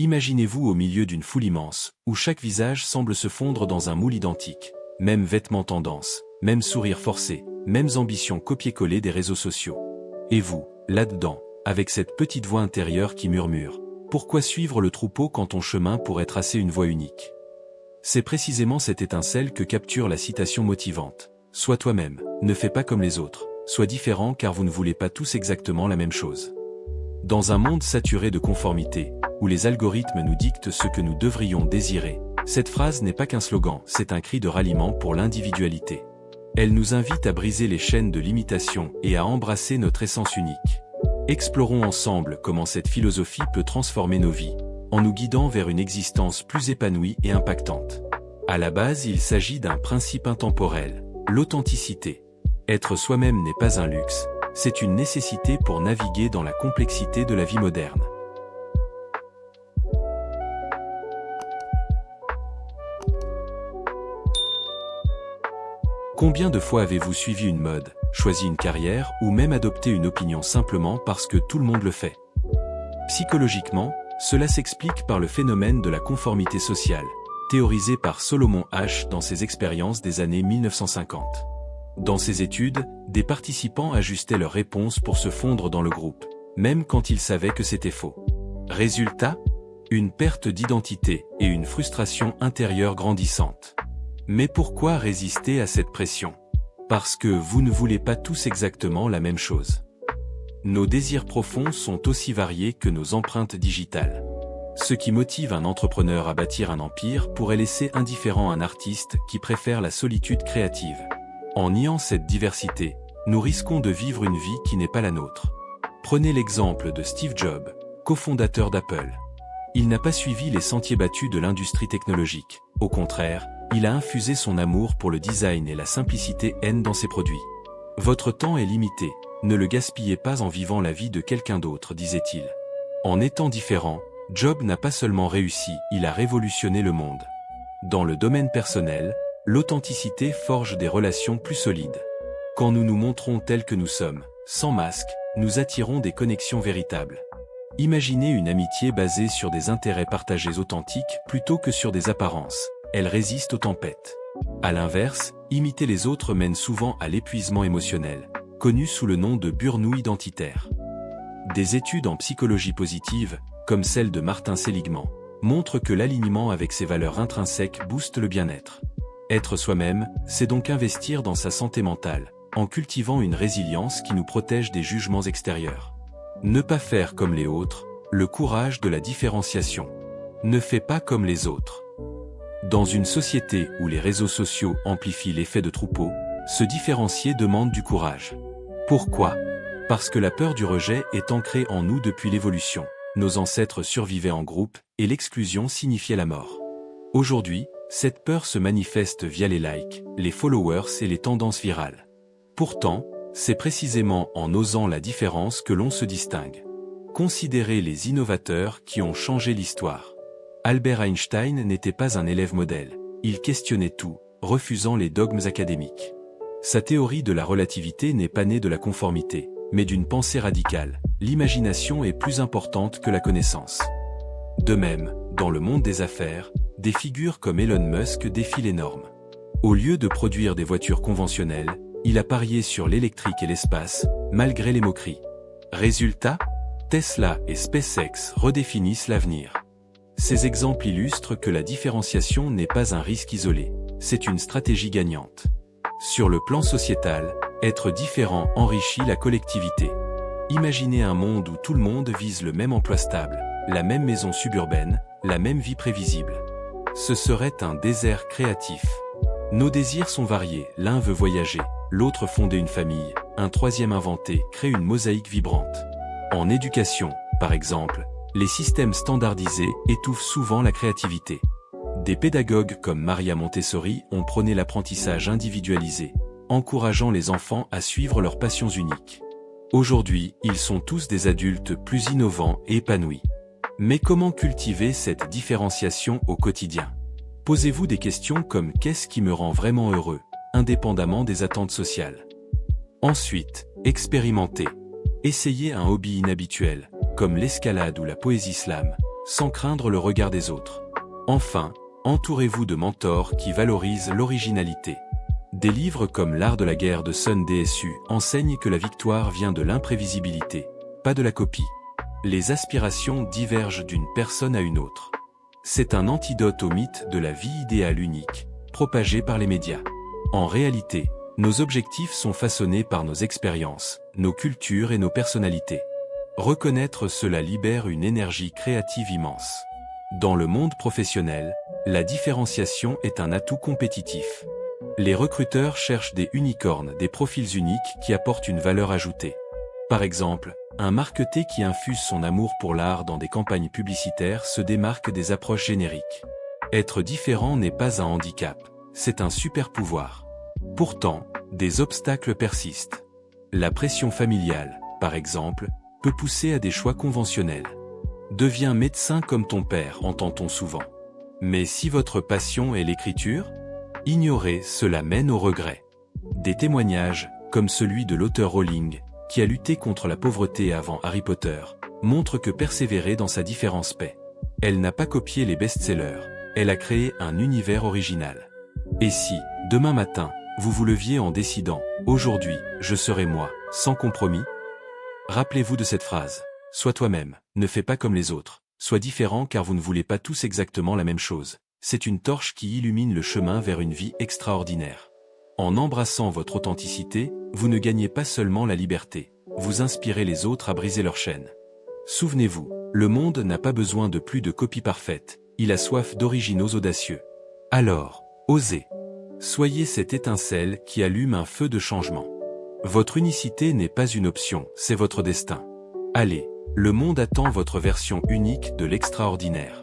Imaginez-vous au milieu d'une foule immense, où chaque visage semble se fondre dans un moule identique. Mêmes vêtements tendance, même sourire forcé, mêmes ambitions copier-coller des réseaux sociaux. Et vous, là-dedans, avec cette petite voix intérieure qui murmure « Pourquoi suivre le troupeau quand ton chemin pourrait tracer une voie unique ?» C'est précisément cette étincelle que capture la citation motivante. Sois toi-même, ne fais pas comme les autres, sois différent car vous ne voulez pas tous exactement la même chose. Dans un monde saturé de conformité, où les algorithmes nous dictent ce que nous devrions désirer, cette phrase n'est pas qu'un slogan, c'est un cri de ralliement pour l'individualité. Elle nous invite à briser les chaînes de l'imitation et à embrasser notre essence unique. Explorons ensemble comment cette philosophie peut transformer nos vies, en nous guidant vers une existence plus épanouie et impactante. À la base, il s'agit d'un principe intemporel, l'authenticité. Être soi-même n'est pas un luxe, c'est une nécessité pour naviguer dans la complexité de la vie moderne. Combien de fois avez-vous suivi une mode, choisi une carrière ou même adopté une opinion simplement parce que tout le monde le fait? Psychologiquement, cela s'explique par le phénomène de la conformité sociale, théorisé par Solomon Asch dans ses expériences des années 1950. Dans ses études, des participants ajustaient leurs réponses pour se fondre dans le groupe, même quand ils savaient que c'était faux. Résultat? Une perte d'identité et une frustration intérieure grandissante. Mais pourquoi résister à cette pression? Parce que vous ne voulez pas tous exactement la même chose. Nos désirs profonds sont aussi variés que nos empreintes digitales. Ce qui motive un entrepreneur à bâtir un empire pourrait laisser indifférent un artiste qui préfère la solitude créative. En niant cette diversité, nous risquons de vivre une vie qui n'est pas la nôtre. Prenez l'exemple de Steve Jobs, cofondateur d'Apple. Il n'a pas suivi les sentiers battus de l'industrie technologique. Au contraire, il a infusé son amour pour le design et la simplicité dans ses produits. Votre temps est limité, ne le gaspillez pas en vivant la vie de quelqu'un d'autre, disait-il. En étant différent, Jobs n'a pas seulement réussi, il a révolutionné le monde. Dans le domaine personnel, l'authenticité forge des relations plus solides. Quand nous nous montrons tels que nous sommes, sans masque, nous attirons des connexions véritables. Imaginez une amitié basée sur des intérêts partagés authentiques plutôt que sur des apparences. Elle résiste aux tempêtes. À l'inverse, imiter les autres mène souvent à l'épuisement émotionnel, connu sous le nom de burn-out identitaire. Des études en psychologie positive, comme celle de Martin Seligman, montrent que l'alignement avec ses valeurs intrinsèques booste le bien-être. Être soi-même, c'est donc investir dans sa santé mentale, en cultivant une résilience qui nous protège des jugements extérieurs. Ne pas faire comme les autres, le courage de la différenciation. Ne fais pas comme les autres. Dans une société où les réseaux sociaux amplifient l'effet de troupeau, se différencier demande du courage. Pourquoi? Parce que la peur du rejet est ancrée en nous depuis l'évolution. Nos ancêtres survivaient en groupe, et l'exclusion signifiait la mort. Aujourd'hui, cette peur se manifeste via les likes, les followers et les tendances virales. Pourtant, c'est précisément en osant la différence que l'on se distingue. Considérez les innovateurs qui ont changé l'histoire. Albert Einstein n'était pas un élève modèle, il questionnait tout, refusant les dogmes académiques. Sa théorie de la relativité n'est pas née de la conformité, mais d'une pensée radicale. L'imagination est plus importante que la connaissance. De même, dans le monde des affaires, des figures comme Elon Musk défient les normes. Au lieu de produire des voitures conventionnelles, il a parié sur l'électrique et l'espace, malgré les moqueries. Résultat, Tesla et SpaceX redéfinissent l'avenir. Ces exemples illustrent que la différenciation n'est pas un risque isolé, c'est une stratégie gagnante. Sur le plan sociétal, être différent enrichit la collectivité. Imaginez un monde où tout le monde vise le même emploi stable, la même maison suburbaine, la même vie prévisible. Ce serait un désert créatif. Nos désirs sont variés, l'un veut voyager, l'autre fonder une famille, un troisième inventer, créer une mosaïque vibrante. En éducation, par exemple, les systèmes standardisés étouffent souvent la créativité. Des pédagogues comme Maria Montessori ont prôné l'apprentissage individualisé, encourageant les enfants à suivre leurs passions uniques. Aujourd'hui, ils sont tous des adultes plus innovants et épanouis. Mais comment cultiver cette différenciation au quotidien? Posez-vous des questions comme « Qu'est-ce qui me rend vraiment heureux ?» indépendamment des attentes sociales. Ensuite, expérimentez. Essayez un hobby inhabituel, comme l'escalade ou la poésie slam, sans craindre le regard des autres. Enfin, entourez-vous de mentors qui valorisent l'originalité. Des livres comme L'art de la guerre de Sun Tzu enseignent que la victoire vient de l'imprévisibilité, pas de la copie. Les aspirations divergent d'une personne à une autre. C'est un antidote au mythe de la vie idéale unique, propagé par les médias. En réalité, nos objectifs sont façonnés par nos expériences, nos cultures et nos personnalités. Reconnaître cela libère une énergie créative immense. Dans le monde professionnel, la différenciation est un atout compétitif. Les recruteurs cherchent des unicornes, des profils uniques qui apportent une valeur ajoutée. Par exemple, un marketeur qui infuse son amour pour l'art dans des campagnes publicitaires se démarque des approches génériques. Être différent n'est pas un handicap, c'est un super pouvoir. Pourtant, des obstacles persistent. La pression familiale, par exemple, peut pousser à des choix conventionnels. Deviens médecin comme ton père, entend-on souvent. Mais si votre passion est l'écriture, ignorer cela mène au regret. Des témoignages, comme celui de l'auteur Rowling, qui a lutté contre la pauvreté avant Harry Potter, montrent que persévérer dans sa différence paie. Elle n'a pas copié les best-sellers, elle a créé un univers original. Et si, demain matin, vous vous leviez en décidant « Aujourd'hui, je serai moi, sans compromis », rappelez-vous de cette phrase. Sois toi-même, ne fais pas comme les autres, sois différent car vous ne voulez pas tous exactement la même chose. C'est une torche qui illumine le chemin vers une vie extraordinaire. En embrassant votre authenticité, vous ne gagnez pas seulement la liberté, vous inspirez les autres à briser leurs chaînes. Souvenez-vous, le monde n'a pas besoin de plus de copies parfaites, il a soif d'originaux audacieux. Alors, osez. Soyez cette étincelle qui allume un feu de changement. Votre unicité n'est pas une option, c'est votre destin. Allez, le monde attend votre version unique de l'extraordinaire.